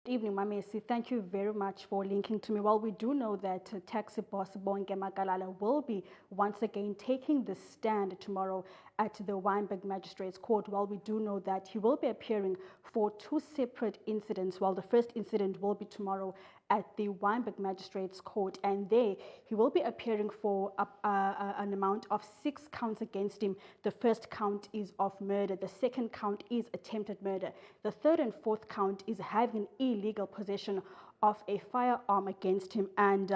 Good evening, Mamesi. Thank you very much for linking to me. Well, we do know that taxi boss Bonke Makalala will be once again taking the stand tomorrow at the Wynberg Magistrates Court. Well, we do know that he will be appearing for two separate incidents. Well, the first incident will be tomorrow at the Wynberg Magistrates Court, and there he will be appearing for an amount of 6 counts against him. The first count is of murder. The second count is attempted murder. The third and fourth count is having illegal possession of a firearm against him, and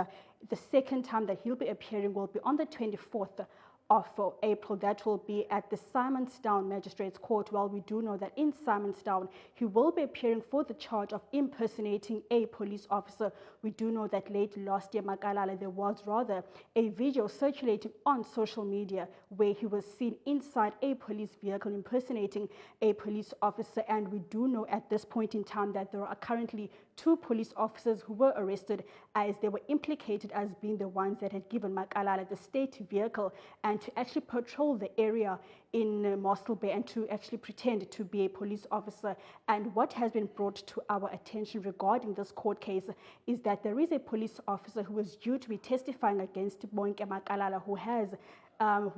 the second time that he'll be appearing will be on the 24th of April. That will be at the Simonstown Magistrates Court. Well, we do know that in Simonstown, he will be appearing for the charge of impersonating a police officer. We do know that late last year, Makalala, there was rather a video circulating on social media where he was seen inside a police vehicle impersonating a police officer. And we do know at this point in time that there are currently 2 police officers who were arrested as they were implicated as being the ones that had given Makalala the state vehicle and to actually patrol the area in Mossel Bay and to actually pretend to be a police officer. And what has been brought to our attention regarding this court case is that there is a police officer who is due to be testifying against Bonke Makalala, who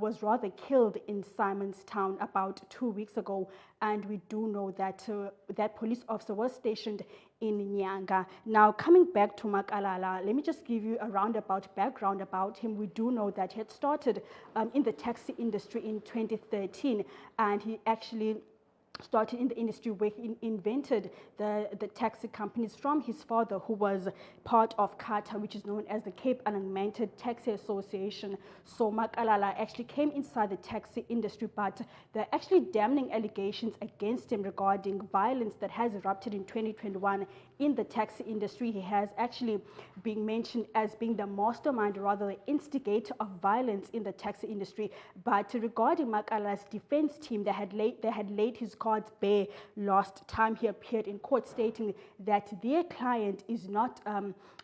was rather killed in Simonstown about 2 weeks ago. And we do know that that police officer was stationed in Nyanga. Now, coming back to Makalala, let me just give you a roundabout background about him. We do know that he had started in the taxi industry in 2013, and he actually started in the industry where he invented the taxi companies from his father, who was part of CATA, which is known as the Cape Unlimited Taxi Association. So Makalala actually came inside the taxi industry, but there are actually damning allegations against him regarding violence that has erupted in 2021 in the taxi industry. He has actually been mentioned as being the mastermind, or rather the instigator of violence in the taxi industry. But regarding Makalala's defense team, they had laid his cards bare last time he appeared in court, stating that their client is not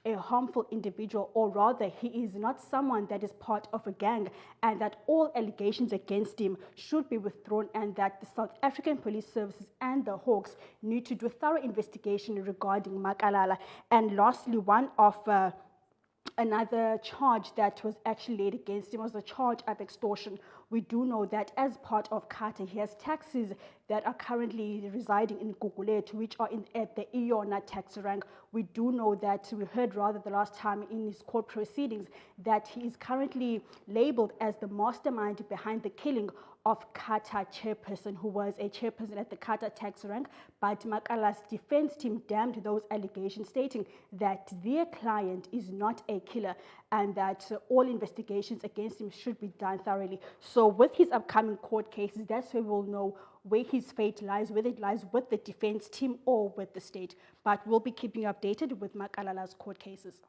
a harmful individual, or rather he is not someone that is part of a gang, and that all allegations against him should be withdrawn, and that the South African Police Services and the Hawks need to do a thorough investigation regarding Makalala. And lastly, another charge that was actually laid against him was the charge of extortion. We do know that as part of CATA, he has taxis that are currently residing in Gugulethu, which are at the Iona tax rank. We do know that we heard rather the last time in his court proceedings that he is currently labeled as the mastermind behind the killing of CATA chairperson, who was a chairperson at the CATA tax rank. But Makalala's defense team damned those allegations, stating that their client is not a killer and that all investigations against him should be done thoroughly. So with his upcoming court cases, that's where we'll know where his fate lies, whether it lies with the defense team or with the state. But we'll be keeping you updated with Makalala's court cases.